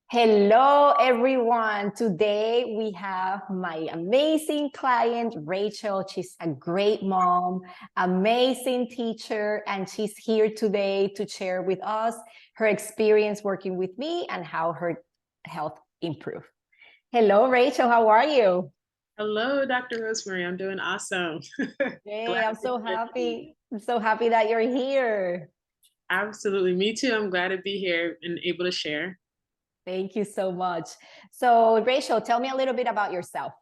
Hello, everyone. Today we have my amazing client, Rachel. She's a great mom, amazing teacher, and she's here today to share with us her experience working with me and how her health improved. Hello, Rachel. How are you? Hello, Dr. Rosemary. I'm doing awesome. Hey, Glad I'm to be so with you. happy. I'm so happy that you're here. Absolutely. Me too. I'm glad to be here and able to share. Thank you so much. So, Rachel, tell me a little bit about yourself.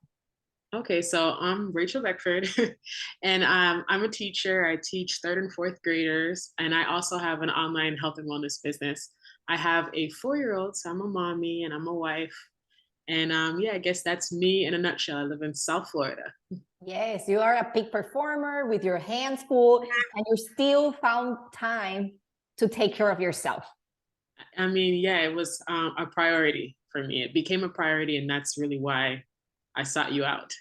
Okay, so I'm Rachel Beckford, and I'm a teacher. I teach third and fourth graders, and I also have an online health and wellness business. I have a 4-year-old, so I'm a mommy and I'm a wife. And yeah, I guess that's me in a nutshell. I live in South Florida. Yes, you are a peak performer with your hands full, and you still found time to take care of yourself. I mean, yeah, it was a priority for me. It became a priority, and that's really why I sought you out.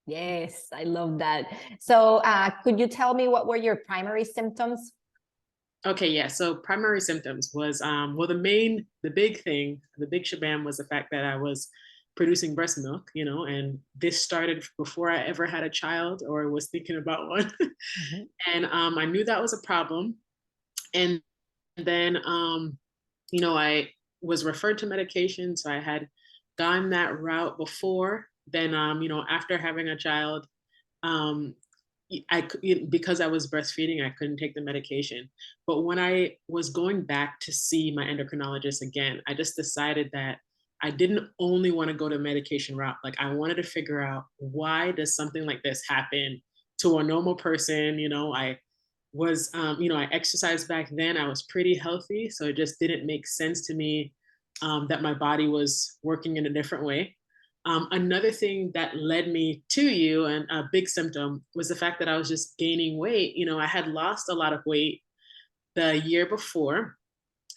Yes, I love that. So, could you tell me what were your primary symptoms? Okay, yeah. So primary symptoms was well the big thing, the big shabam was the fact that I was producing breast milk, and this started before I ever had a child or was thinking about one. Mhm. And I knew that was a problem. And then I was referred to medication, so I had gone that route before. Then after having a child, um, because I was breastfeeding, I couldn't take the medication. But when I was going back to see my endocrinologist again, I just decided that I didn't only want to go to medication route. Like I wanted to figure out why does something like this happen to a normal person. I exercised back then. I was pretty healthy, so it just didn't make sense to me that my body was working in a different way. Another thing that led me to you and a big symptom was the fact that I was just gaining weight. I had lost a lot of weight the year before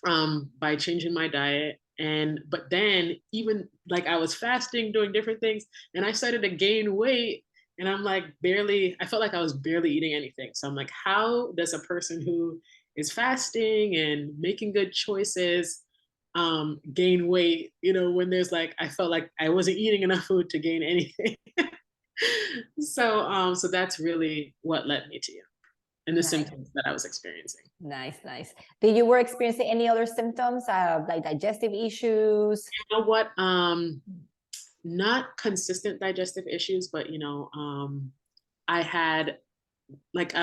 by changing my diet. But then even like I was fasting, doing different things, and I started to gain weight. And I felt like I was barely eating anything. So I'm like, how does a person who is fasting and making good choices gain weight, when I felt like I wasn't eating enough food to gain anything. So that's really what led me to you and the Nice, symptoms that I was experiencing. nice, nice. Did you were experiencing any other symptoms, like digestive issues? You know what? Not consistent digestive issues, but I had like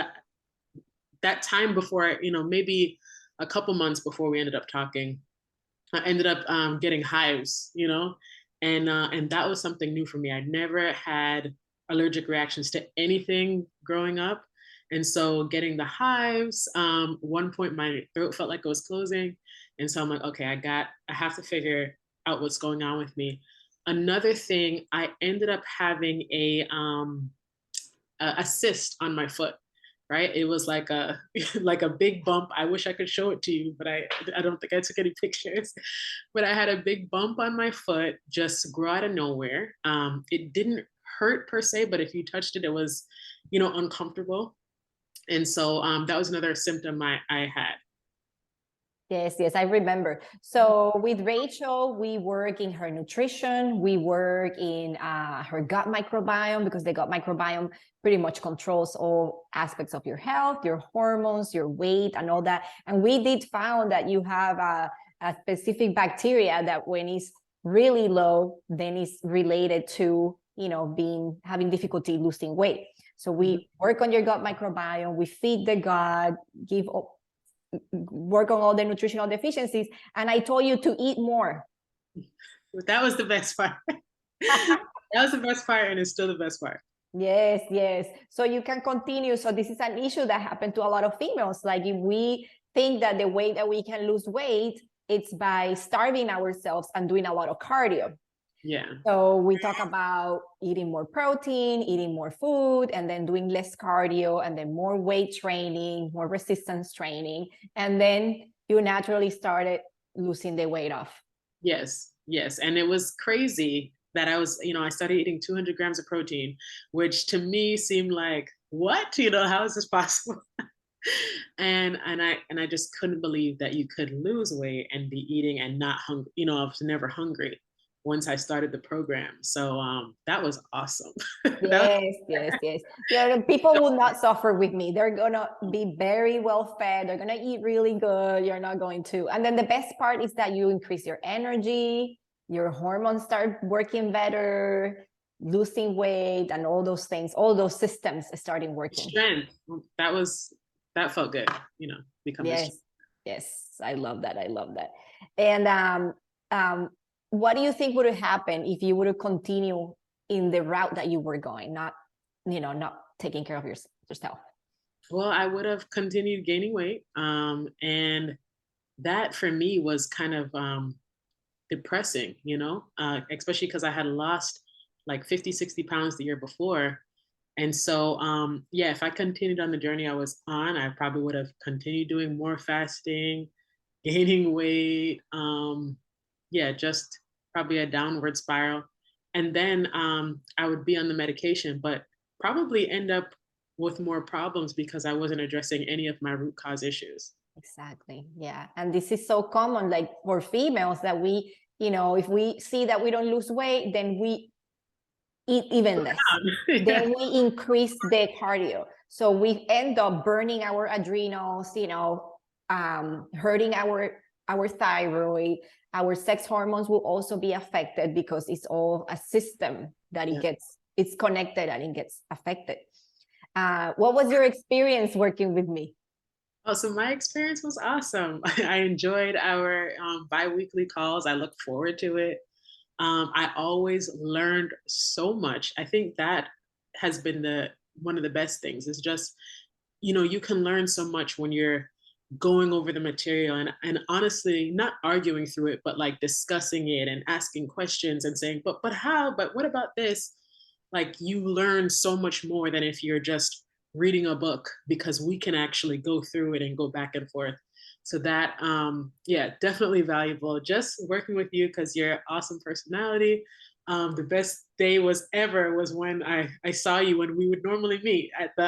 that time before, maybe a couple months before we ended up talking, I ended up getting hives, and that was something new for me. I'd never had allergic reactions to anything growing up, and so getting the hives, one point my throat felt like it was closing, and so I'm like, okay, I have to figure out what's going on with me. Another thing, I ended up having a cyst on my foot, right? It was like a like a big bump. I wish I could show it to you, but I don't think I took any pictures. But I had a big bump on my foot, just grew out of nowhere. It didn't hurt per se, but if you touched it, it was, uncomfortable. And so that was another symptom I had. Yes, yes, I remember. So with Rachel, we work in her nutrition, we work in her gut microbiome, because the gut microbiome pretty much controls all aspects of your health, your hormones, your weight, and all that. And we did found that you have a specific bacteria that when it's really low, then it's related to, having difficulty losing weight. So we work on your gut microbiome, we feed the gut, give work on all the nutritional deficiencies, and I told you to eat more. That was the best part. That was the best part, and it's still the best part. Yes, yes. So you can continue. So this is an issue that happened to a lot of females. Like if we think that the way that we can lose weight, it's by starving ourselves and doing a lot of cardio. Yeah. So we talk about eating more protein, eating more food, and then doing less cardio, and then more weight training, more resistance training. And then you naturally started losing the weight off. Yes, yes. And it was crazy that I started eating 200 grams of protein, which to me seemed like, what? How is this possible? And I just couldn't believe that you could lose weight and be eating and not hungry. You know, I was never hungry once I started the program. So that was awesome. That Yes, yes, yes. Yeah, the people will not suffer with me. They're gonna be very well fed. They're gonna eat really good. You're not going to. And then the best part is that you increase your energy, your hormones start working better, losing weight, and all those things, all those systems starting working. strength, that felt good, becoming strong. Yes, yes, I love that. I love that. And um, what do you think would have happened if you would have continued in the route that you were going, not, not taking care of yourself? Well, I would have continued gaining weight. And that for me was kind of depressing, especially because I had lost like 50, 60 pounds the year before. And so, yeah, if I continued on the journey I was on, I probably would have continued doing more fasting, gaining weight. Yeah, just probably a downward spiral. And then I would be on the medication, but probably end up with more problems because I wasn't addressing any of my root cause issues. Exactly. Yeah. And this is so common, like for females, that we, if we see that we don't lose weight, then we eat even less. Yeah. Then we increase the cardio. So we end up burning our adrenals, hurting our thyroid. Our sex hormones will also be affected because it's all a system that it's connected and it gets affected. What was your experience working with me? Oh, so my experience was awesome. I enjoyed our bi-weekly calls. I look forward to it. I always learned so much. I think that has been the one of the best things. Is just, you can learn so much when you're going over the material and honestly not arguing through it, but like discussing it and asking questions and saying, but how? But what about this? Like you learn so much more than if you're just reading a book because we can actually go through it and go back and forth. So that yeah, definitely valuable. Just working with you because you're an awesome personality. The best day was ever was when I saw you when we would normally meet at the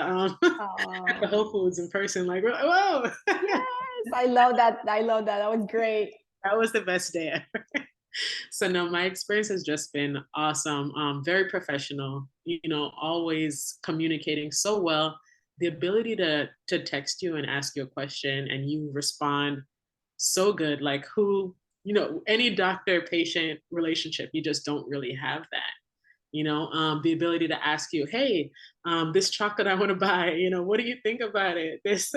at the Whole Foods in person. Like, whoa, Yes, I love that. I love that. That was great. that was the best day ever. So no, my experience has just been awesome. Very professional. Always communicating so well. The ability to text you and ask you a question and you respond so good. Like any doctor patient relationship, you just don't really have that. The ability to ask you, hey, this chocolate I want to buy, what do you think about it? This,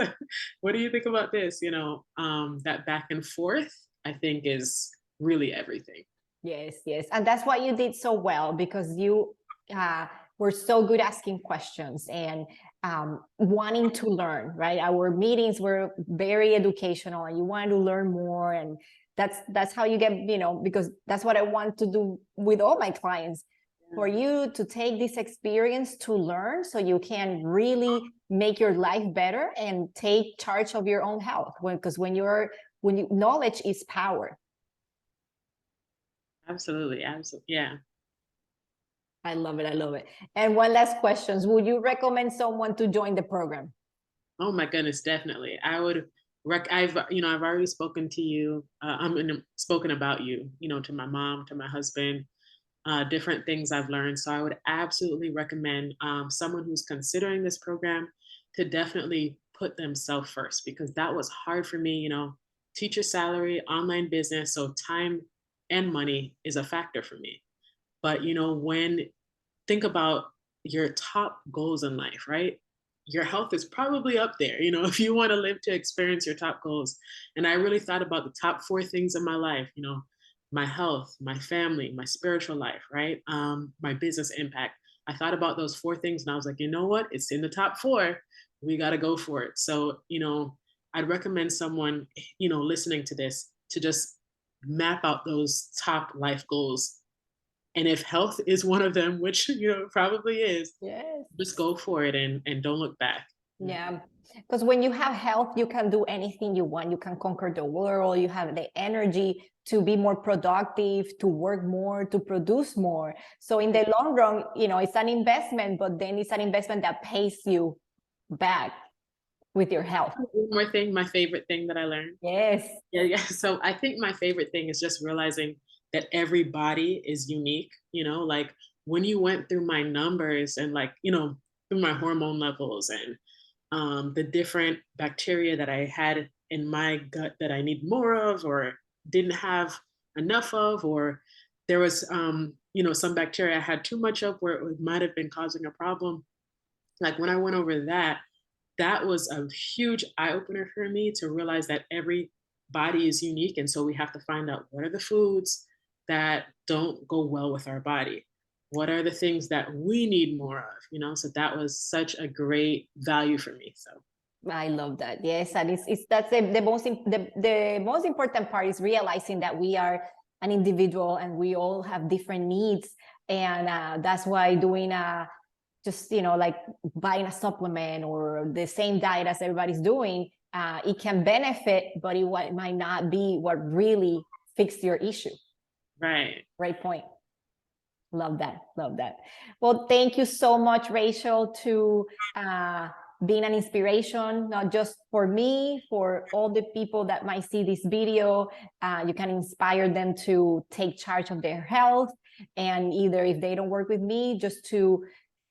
what do you think about this? That back and forth, I think is really everything. Yes, yes. And that's why you did so well, because you were so good asking questions and wanting to learn, right? Our meetings were very educational and you wanted to learn more. And that's how you get, because that's what I want to do with all my clients, for you to take this experience to learn so you can really make your life better and take charge of your own health. Because when knowledge is power. Absolutely. Absolutely. Yeah. I love it. I love it. And one last question. Would you recommend someone to join the program? Oh my goodness, definitely. I would I've already spoken to you. Spoken about you, to my mom, to my husband, different things I've learned. So I would absolutely recommend someone who's considering this program to definitely put themselves first, because that was hard for me, teacher salary, online business. So time and money is a factor for me. But, think about your top goals in life, right? Your health is probably up there, if you want to live to experience your top goals. And I really thought about the top 4 things in my life, my health, my family, my spiritual life, right? My business impact. I thought about those 4 things and I was like, you know what? It's in the top 4. We got to go for it. So, I'd recommend someone, listening to this to just map out those top life goals. And if health is one of them, which probably is, Yes. just go for it and don't look back. Yeah. Because when you have health, you can do anything you want. You can conquer the world. You have the energy to be more productive, to work more, to produce more. So in the long run, it's an investment, but then it's an investment that pays you back with your health. One more thing, my favorite thing that I learned. Yes. Yeah. So I think my favorite thing is just realizing that every body is unique, like when you went through my numbers and like, through my hormone levels and the different bacteria that I had in my gut that I need more of or didn't have enough of, or there was, some bacteria I had too much of where it might have been causing a problem. Like when I went over that, that was a huge eye opener for me to realize that every body is unique. And so we have to find out what are the foods that don't go well with our body? What are the things that we need more of? So that was such a great value for me. So I love that. Yes, and that's the most important part is realizing that we are an individual and we all have different needs, and that's why doing just like buying a supplement or the same diet as everybody's doing, it can benefit, but it might not be what really fixed your issue. right. Great point. Love that. Love that. Well, thank you so much, Rachel, to being an inspiration, not just for me, for all the people that might see this video. You can inspire them to take charge of their health. And either if they don't work with me, just to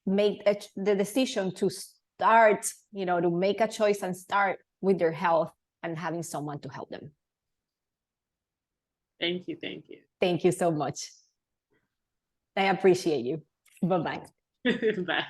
make the decision to start, to make a choice and start with their health and having someone to help them. Thank you. Thank you. Thank you so much. I appreciate you. Bye-bye. Bye.